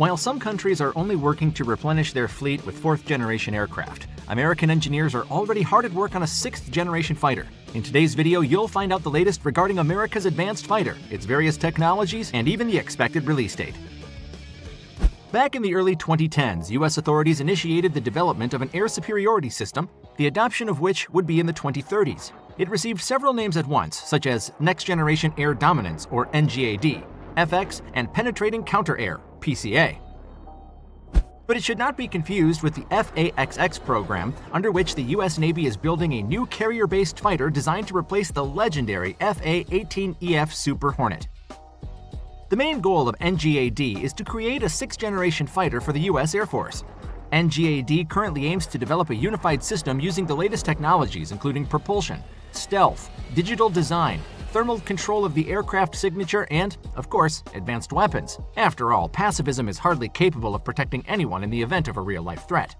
While some countries are only working to replenish their fleet with fourth-generation aircraft, American engineers are already hard at work on a sixth-generation fighter. In today's video, you'll find out the latest regarding America's advanced fighter, its various technologies, and even the expected release date. Back in the early 2010s, U.S. authorities initiated the development of an air superiority system, the adoption of which would be in the 2030s. It received several names at once, such as Next Generation Air Dominance, or NGAD, FX, and Penetrating Counter-Air, PCA. But it should not be confused with the FAXX program, under which the U.S. Navy is building a new carrier-based fighter designed to replace the legendary FA-18EF Super Hornet. The main goal of NGAD is to create a sixth-generation fighter for the U.S. Air Force. NGAD currently aims to develop a unified system using the latest technologies including propulsion, stealth, digital design, thermal control of the aircraft signature, and, of course, advanced weapons. After all, pacifism is hardly capable of protecting anyone in the event of a real-life threat.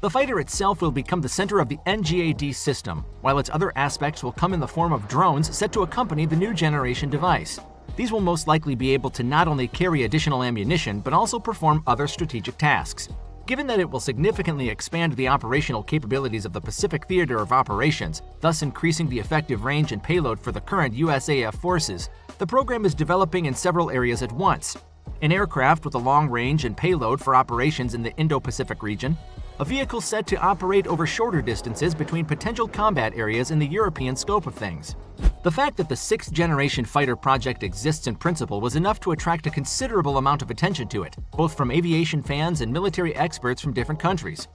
The fighter itself will become the center of the NGAD system, while its other aspects will come in the form of drones set to accompany the new generation device. These will most likely be able to not only carry additional ammunition, but also perform other strategic tasks. Given that it will significantly expand the operational capabilities of the Pacific Theater of Operations, thus increasing the effective range and payload for the current USAF forces, the program is developing in several areas at once. An aircraft with a long range and payload for operations in the Indo-Pacific region, a vehicle set to operate over shorter distances between potential combat areas in the European scope of things. The fact that the sixth-generation fighter project exists in principle was enough to attract a considerable amount of attention to it, both from aviation fans and military experts from different countries.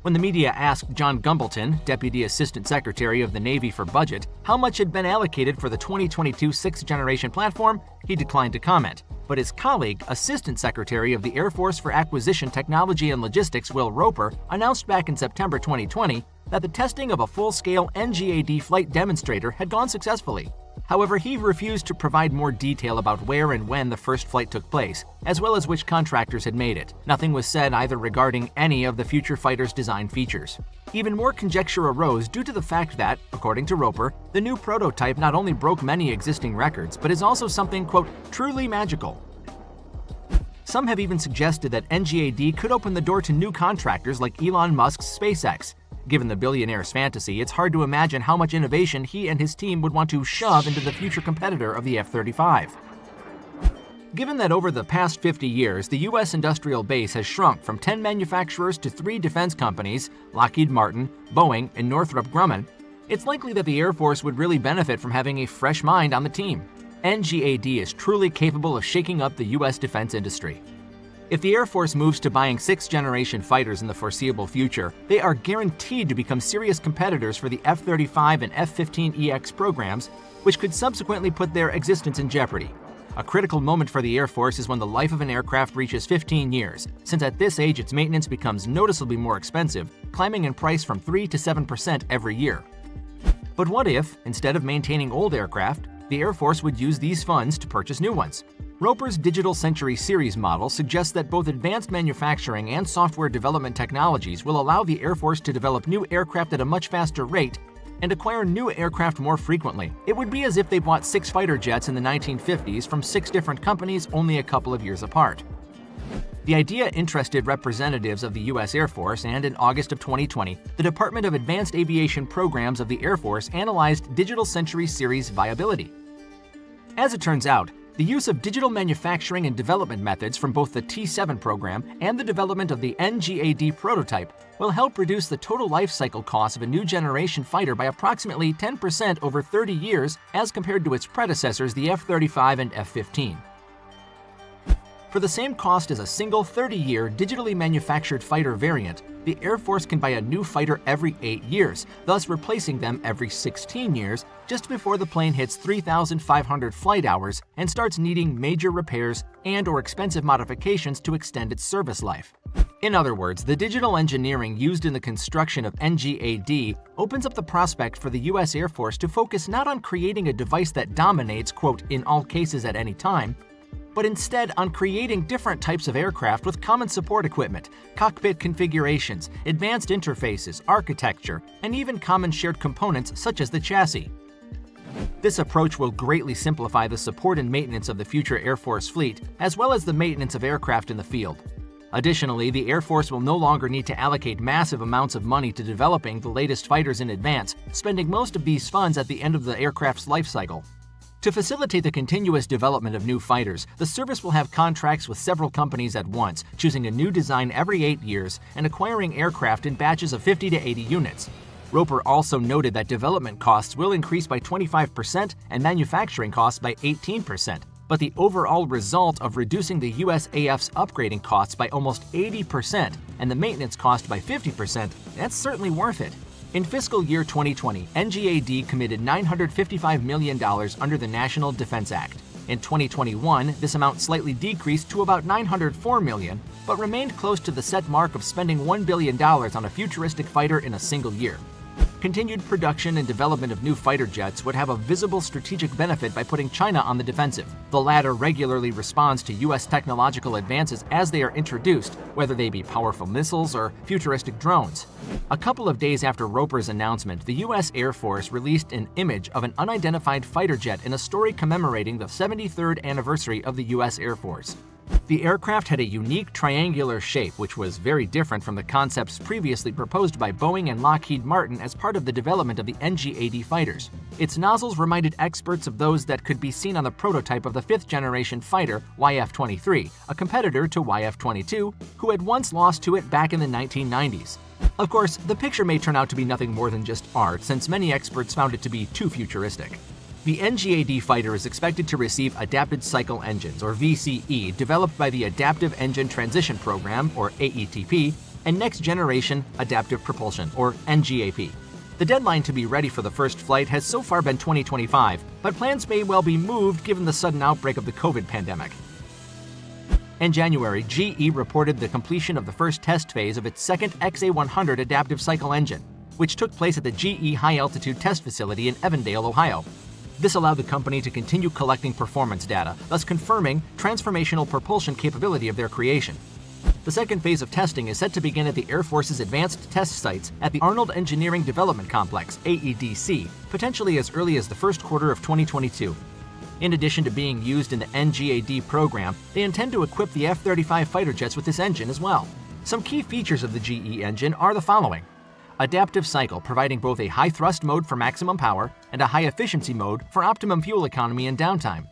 When the media asked John Gumbleton, Deputy Assistant Secretary of the Navy for Budget, how much had been allocated for the 2022 sixth-generation platform, he declined to comment. But his colleague, Assistant Secretary of the Air Force for Acquisition Technology and Logistics, Will Roper, announced back in September 2020 that the testing of a full-scale NGAD flight demonstrator had gone successfully. However, he refused to provide more detail about where and when the first flight took place, as well as which contractors had made it. Nothing was said either regarding any of the future fighter's design features. Even more conjecture arose due to the fact that, according to Roper, the new prototype not only broke many existing records, but is also something, quote, truly magical. Some have even suggested that NGAD could open the door to new contractors like Elon Musk's SpaceX. Given the billionaire's fantasy, it's hard to imagine how much innovation he and his team would want to shove into the future competitor of the F-35. Given that over the past 50 years, the U.S. industrial base has shrunk from 10 manufacturers to 3 defense companies, Lockheed Martin, Boeing, and Northrop Grumman, it's likely that the Air Force would really benefit from having a fresh mind on the team. NGAD is truly capable of shaking up the U.S. defense industry. If the Air Force moves to buying sixth-generation fighters in the foreseeable future, they are guaranteed to become serious competitors for the F-35 and F-15EX programs, which could subsequently put their existence in jeopardy. A critical moment for the Air Force is when the life of an aircraft reaches 15 years, since at this age its maintenance becomes noticeably more expensive, climbing in price from 3 to 7% every year. But what if, instead of maintaining old aircraft, the Air Force would use these funds to purchase new ones? Roper's Digital Century Series model suggests that both advanced manufacturing and software development technologies will allow the Air Force to develop new aircraft at a much faster rate and acquire new aircraft more frequently. It would be as if they bought 6 fighter jets in the 1950s from 6 different companies only a couple of years apart. The idea interested representatives of the U.S. Air Force, and in August of 2020, the Department of Advanced Aviation Programs of the Air Force analyzed Digital Century Series viability. As it turns out, the use of digital manufacturing and development methods from both the T-7 program and the development of the NGAD prototype will help reduce the total life cycle cost of a new generation fighter by approximately 10% over 30 years as compared to its predecessors, the F-35 and F-15. For the same cost as a single 30-year digitally manufactured fighter variant, the Air Force can buy a new fighter every 8 years, thus replacing them every 16 years, just before the plane hits 3,500 flight hours and starts needing major repairs and/or expensive modifications to extend its service life. In other words, the digital engineering used in the construction of NGAD opens up the prospect for the U.S. Air Force to focus not on creating a device that dominates, quote, in all cases at any time, but instead on creating different types of aircraft with common support equipment, cockpit configurations, advanced interfaces, architecture, and even common shared components such as the chassis. This approach will greatly simplify the support and maintenance of the future Air Force fleet, as well as the maintenance of aircraft in the field. Additionally, the Air Force will no longer need to allocate massive amounts of money to developing the latest fighters in advance, spending most of these funds at the end of the aircraft's life cycle. To facilitate the continuous development of new fighters, the service will have contracts with several companies at once, choosing a new design every 8 years and acquiring aircraft in batches of 50 to 80 units. Roper also noted that development costs will increase by 25% and manufacturing costs by 18%, but the overall result of reducing the USAF's upgrading costs by almost 80% and the maintenance cost by 50%, that's certainly worth it. In fiscal year 2020, NGAD committed $955 million under the National Defense Act. In 2021, this amount slightly decreased to about $904 million, but remained close to the set mark of spending $1 billion on a futuristic fighter in a single year. Continued production and development of new fighter jets would have a visible strategic benefit by putting China on the defensive. The latter regularly responds to U.S. technological advances as they are introduced, whether they be powerful missiles or futuristic drones. A couple of days after Roper's announcement, the U.S. Air Force released an image of an unidentified fighter jet in a story commemorating the 73rd anniversary of the U.S. Air Force. The aircraft had a unique triangular shape, which was very different from the concepts previously proposed by Boeing and Lockheed Martin as part of the development of the NGAD fighters. Its nozzles reminded experts of those that could be seen on the prototype of the fifth-generation fighter YF-23, a competitor to YF-22, who had once lost to it back in the 1990s. Of course, the picture may turn out to be nothing more than just art, since many experts found it to be too futuristic. The NGAD fighter is expected to receive Adapted Cycle Engines, or VCE, developed by the Adaptive Engine Transition Program, or AETP, and Next Generation Adaptive Propulsion, or NGAP. The deadline to be ready for the first flight has so far been 2025, but plans may well be moved given the sudden outbreak of the COVID pandemic. In January, GE reported the completion of the first test phase of its second XA100 Adaptive Cycle Engine, which took place at the GE High Altitude Test Facility in Evandale, Ohio. This allowed the company to continue collecting performance data, thus confirming transformational propulsion capability of their creation. The second phase of testing is set to begin at the Air Force's Advanced Test Sites at the Arnold Engineering Development Complex, AEDC, potentially as early as the first quarter of 2022. In addition to being used in the NGAD program, they intend to equip the F-35 fighter jets with this engine as well. Some key features of the GE engine are the following: adaptive cycle, providing both a high-thrust mode for maximum power and a high-efficiency mode for optimum fuel economy and downtime.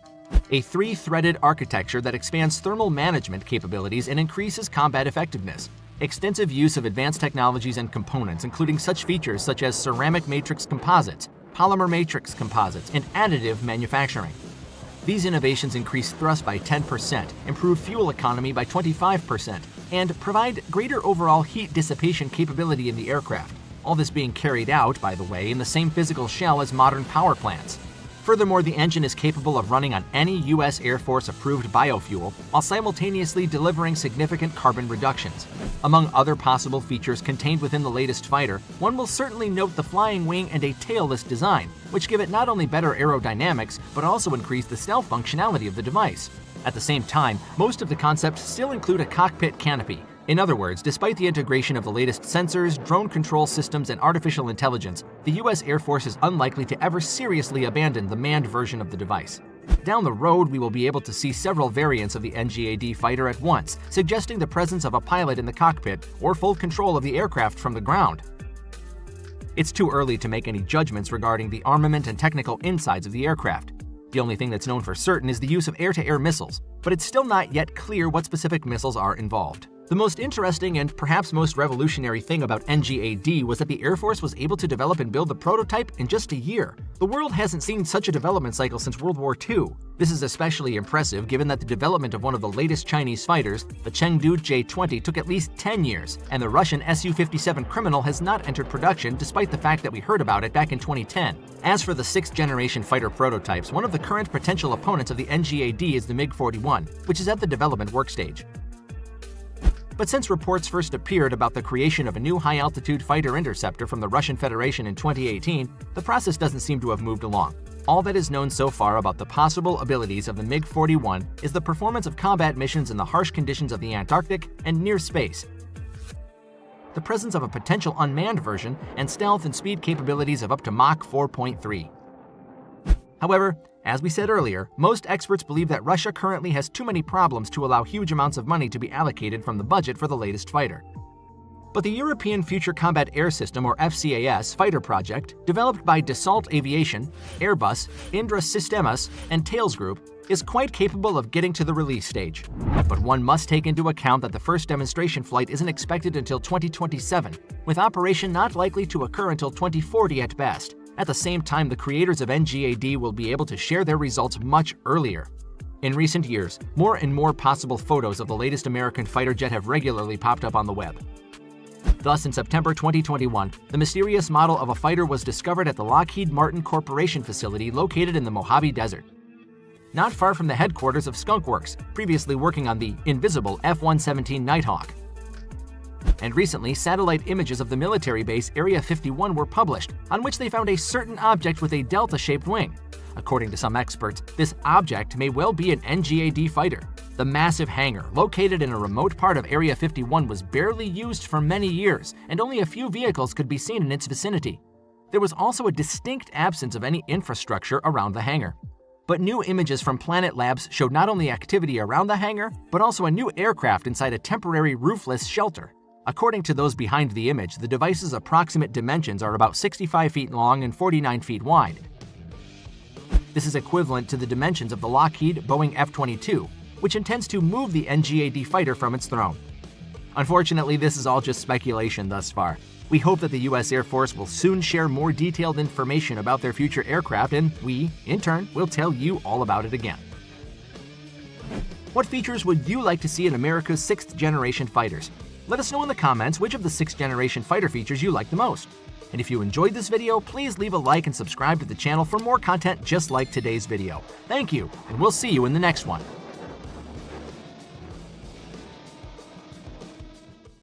A 3-threaded architecture that expands thermal management capabilities and increases combat effectiveness. Extensive use of advanced technologies and components, including such features such as ceramic matrix composites, polymer matrix composites, and additive manufacturing. These innovations increase thrust by 10%, improve fuel economy by 25%, and provide greater overall heat dissipation capability in the aircraft. All this being carried out, by the way, in the same physical shell as modern power plants. Furthermore, the engine is capable of running on any U.S. Air Force-approved biofuel while simultaneously delivering significant carbon reductions. Among other possible features contained within the latest fighter, one will certainly note the flying wing and a tailless design, which give it not only better aerodynamics, but also increase the stealth functionality of the device. At the same time, most of the concepts still include a cockpit canopy. In other words, despite the integration of the latest sensors, drone control systems, and artificial intelligence, the U.S. Air Force is unlikely to ever seriously abandon the manned version of the device. Down the road, we will be able to see several variants of the NGAD fighter at once, suggesting the presence of a pilot in the cockpit or full control of the aircraft from the ground. It's too early to make any judgments regarding the armament and technical insides of the aircraft. The only thing that's known for certain is the use of air-to-air missiles, but it's still not yet clear what specific missiles are involved. The most interesting and perhaps most revolutionary thing about NGAD was that the Air Force was able to develop and build the prototype in just a year. The world hasn't seen such a development cycle since World War II. This is especially impressive given that the development of one of the latest Chinese fighters, the Chengdu J-20, took at least 10 years, and the Russian Su-57 Criminal has not entered production despite the fact that we heard about it back in 2010. As for the 6th-generation fighter prototypes, one of the current potential opponents of the NGAD is the MiG-41, which is at the development work stage. But since reports first appeared about the creation of a new high-altitude fighter interceptor from the Russian Federation in 2018, the process doesn't seem to have moved along. All that is known so far about the possible abilities of the MiG-41 is the performance of combat missions in the harsh conditions of the Antarctic and near space, the presence of a potential unmanned version, and stealth and speed capabilities of up to Mach 4.3. However, as we said earlier, most experts believe that Russia currently has too many problems to allow huge amounts of money to be allocated from the budget for the latest fighter. But the European Future Combat Air System, or FCAS, fighter project, developed by Dassault Aviation, Airbus, Indra Sistemas, and Thales Group, is quite capable of getting to the release stage. But one must take into account that the first demonstration flight isn't expected until 2027, with operation not likely to occur until 2040 at best. At the same time, the creators of NGAD will be able to share their results much earlier. In recent years, more and more possible photos of the latest American fighter jet have regularly popped up on the web. Thus, in September 2021, the mysterious model of a fighter was discovered at the Lockheed Martin Corporation facility located in the Mojave Desert, not far from the headquarters of Skunk Works, previously working on the invisible F-117 Nighthawk. And recently, satellite images of the military base Area 51 were published, on which they found a certain object with a delta-shaped wing. According to some experts, this object may well be an NGAD fighter. The massive hangar, located in a remote part of Area 51, was barely used for many years, and only a few vehicles could be seen in its vicinity. There was also a distinct absence of any infrastructure around the hangar. But new images from Planet Labs showed not only activity around the hangar, but also a new aircraft inside a temporary roofless shelter. According to those behind the image, the device's approximate dimensions are about 65 feet long and 49 feet wide. This is equivalent to the dimensions of the Lockheed Boeing F-22, which intends to move the NGAD fighter from its throne. Unfortunately, this is all just speculation thus far. We hope that the U.S. Air Force will soon share more detailed information about their future aircraft, and we, in turn, will tell you all about it again. What features would you like to see in America's 6th generation fighters? Let us know in the comments which of the 6th generation fighter features you like the most. And if you enjoyed this video, please leave a like and subscribe to the channel for more content just like today's video. Thank you, and we'll see you in the next one.